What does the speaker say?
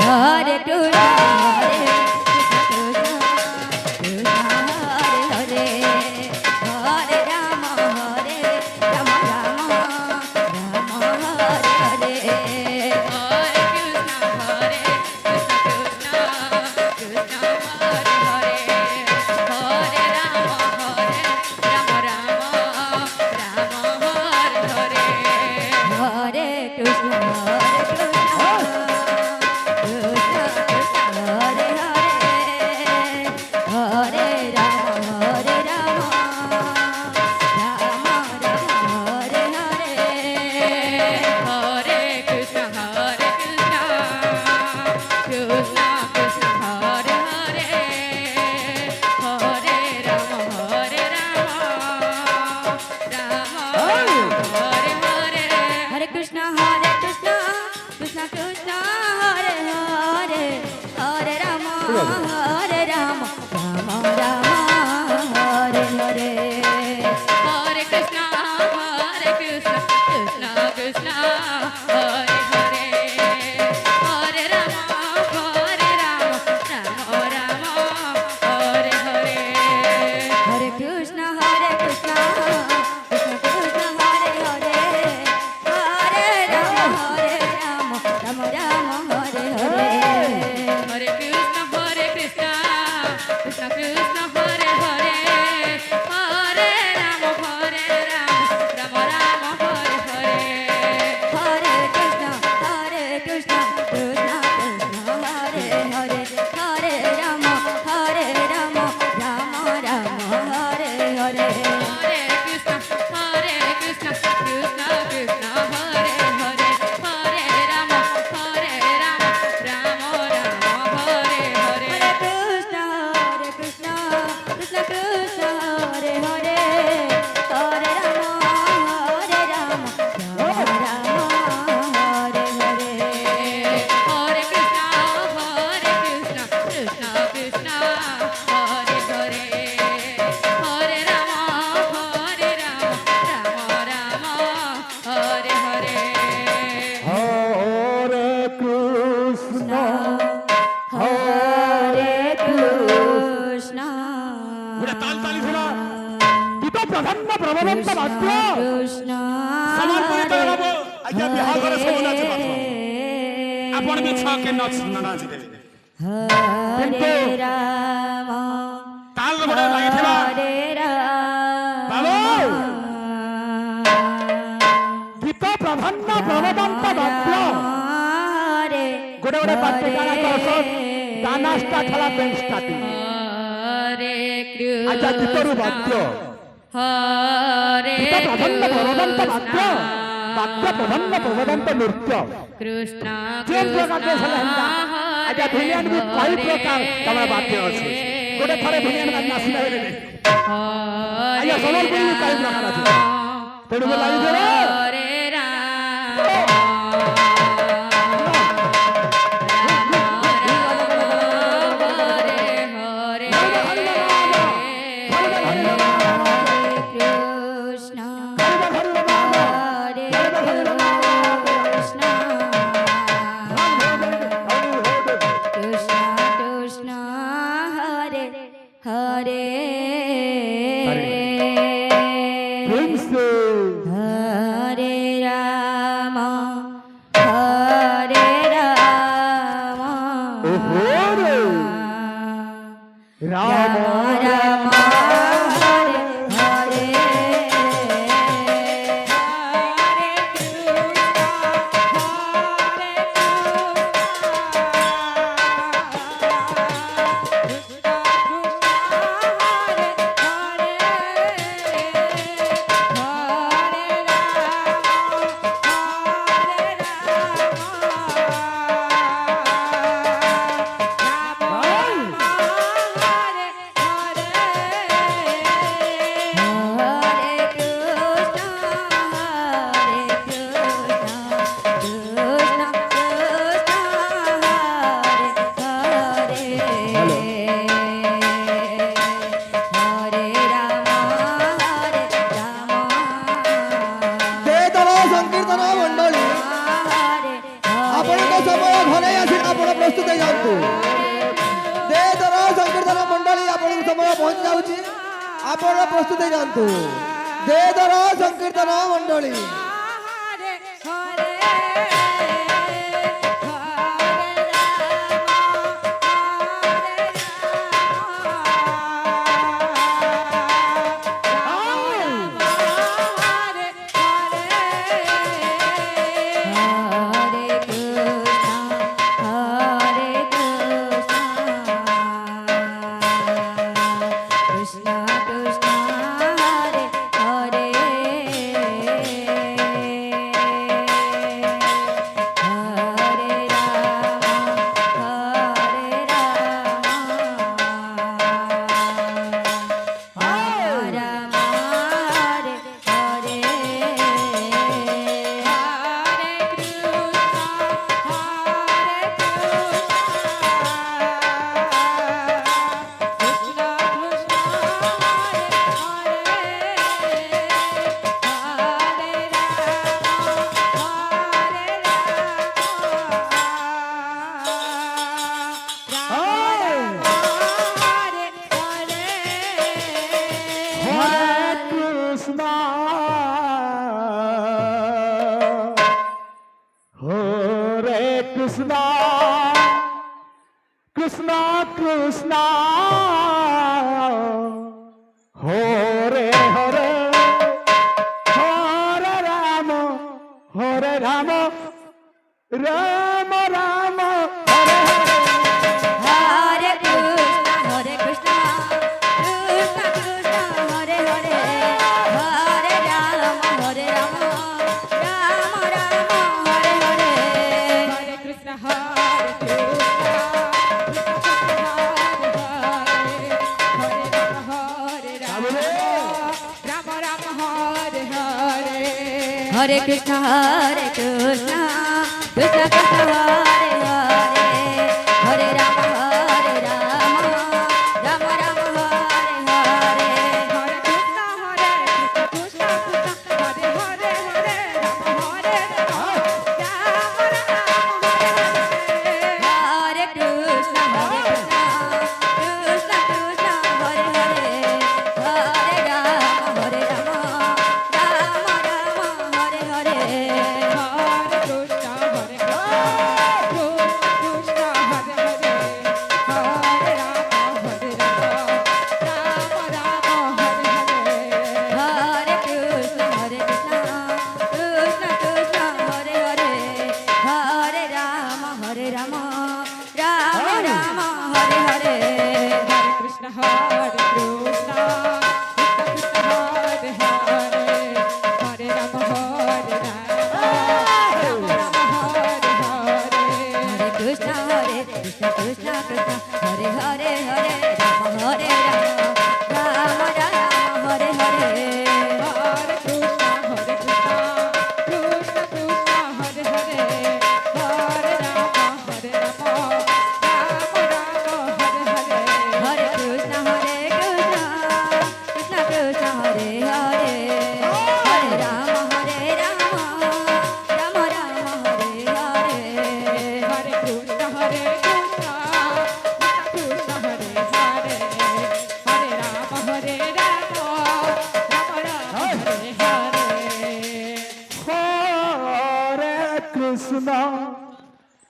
Hare Krishna, Hare Krishna, Krishna Hare Hare, Hare Rama, Hare Rama, Rama Rama, Hare Hare. Hare Krishna, Hare Krishna, Krishna Hare Hare, Hare Rama, Rama Hare Hare. Hare Krishna, Hare Krishna, Krishna Krishna, Hare Hare, Hare Rama, Hare Rama, Rama Rama, Hare Hare. Hare Krishna, Hare Krishna, Krishna Krishna, Hare Hare, Hare Rama, Rama Hare Hare. Hare Krishna, Hare Krishna, Krishna Krishna, Hare Hare, Hare Rama, Hare Rama, Rama Rama, Hare Hare. Hare Krishna, Hare Krishna, Krishna Krishna, Hare Hare, Hare Rama, Rama Rama, Hare Hare. Hare Krishna, Hare Krishna, Krishna Krishna, Hare Hare, Hare Rama, Rama Rama, Hare Hare. Hare Krishna, Hare Krishna, Krishna Krishna, Hare Hare, Hare Rama, Rama Rama, Hare Hare. Hare Krishna, Hare Krishna, Krishna Krishna, Hare Hare, Hare Rama, Rama Rama, Hare Hare. Hare Krishna, Hare Krishna, Krishna Krishna, Hare Hare, Hare Rama, Rama Rama, Hare Hare. Hare Krishna, Hare Krishna, Krishna Krishna, Hare Hare, Hare Rama, Rama Rama, Hare Hare. Hare Krishna, Hare Krishna, Krishna Krishna, Hare Hare, Hare Rama, Rama Rama, Hare Hare. হরে Krishna Hare Krishna, ওটা তালতালি শোনা দুটো প্রাধান্য প্রবন্ধ বাক্য Krishna, সমান করে দাঁড়াবো আজ্ঞা বিহার করে সব নাচে পারবো আপন বি ছকে নাচ নাচ দেবে Hare Rama, তাল বড় লাগিথিবা Hare বাবু Rama, দুটো প্রাধান্য প্রবন্ধ বাক্য Hare গোটে গোটে বাক্য গানা করছ গানাস্টা খেলা বেঞ্চ স্টার্টিং Hare আজ্ঞা দুটোর Krishna, বাক্য Hare দুটো প্রাধান্য প্রবন্ধ বাক্য বাক্য Krishna, প্রধান্য প্রবন্ধ নৃত্য Krishna তিন প্রকার Krishna, দেশে হেন্তা আজ্ঞা ভিলিয়ান বি কই প্রকার তোমার বাক্য আছে গোটে থরে ভিলিয়ান গান নাচি না হইলে আজ্ঞা সম্বলপুর বি কই প্রকার আছে তেড়ু লাগি ধরে Hare Rama, Krishna, Hare Krishna, Krishna Krishna, Hare Hare, Hare Rama, Hare Rama, Ram Rama, Hare Hare, Hare ଯାଆନ୍ତୁ ଦେ ଦର ସଂକୀର୍ତ୍ତନ ମଣ୍ଡଳୀ ଆପଣଙ୍କ ସମୟ ପହଞ୍ଚି ଯାଉଛି ଆପଣ ପ୍ରସ୍ତୁତ ହେଇଯାଆନ୍ତୁ ଦେ ଦର ସଂକୀର୍ତ୍ତନ ମଣ୍ଡଳୀ Hare Hare Krishna, Krishna, Krishna, Hare Hare, Hare Rama, Hare Rama, Rama Rama, Hare Hare. Hare Krishna, Krishna Krishna, Hare Hare, Hare Rama, Rama Rama, Hare Hare. Hare Krishna, Hare Krishna, Rama Rama, Hare Hare. Hare Krishna, Hare Krishna, Krishna Krishna, Hare Hare, Hare Rama, Rama Rama, Hare Hare. Hare Krishna, Krishna Krishna, Hare Hare, Hare Rama, Rama Rama, Hare Hare. Hare Krishna, Krishna Krishna, Hare Hare, Hare Rama, Rama Rama, Hare Hare. Hare Krishna, Krishna Krishna, Hare Hare, Hare Rama, Hare Rama, Rama Rama, Hare Hare. Hare Krishna, Krishna Krishna, Hare Hare, Hare Rama, Rama Rama, Hare Hare. Hare Krishna, Hare Krishna, Krishna Krishna, Hare Hare, Hare Rama, Hare Rama, Rama Rama, Hare Hare. Hare Krishna, Krishna Krishna, Hare Hare, Hare Rama, Hare Rama, Rama Rama, Hare Hare. Hare Krishna, Krishna Krishna, Hare Hare, Hare Rama, Hare Rama, Rama Rama, Hare Hare. Hare Krishna, Krishna Krishna, Hare Hare, Hare Rama, Rama Rama, Hare Hare. Hare Krishna, Krishna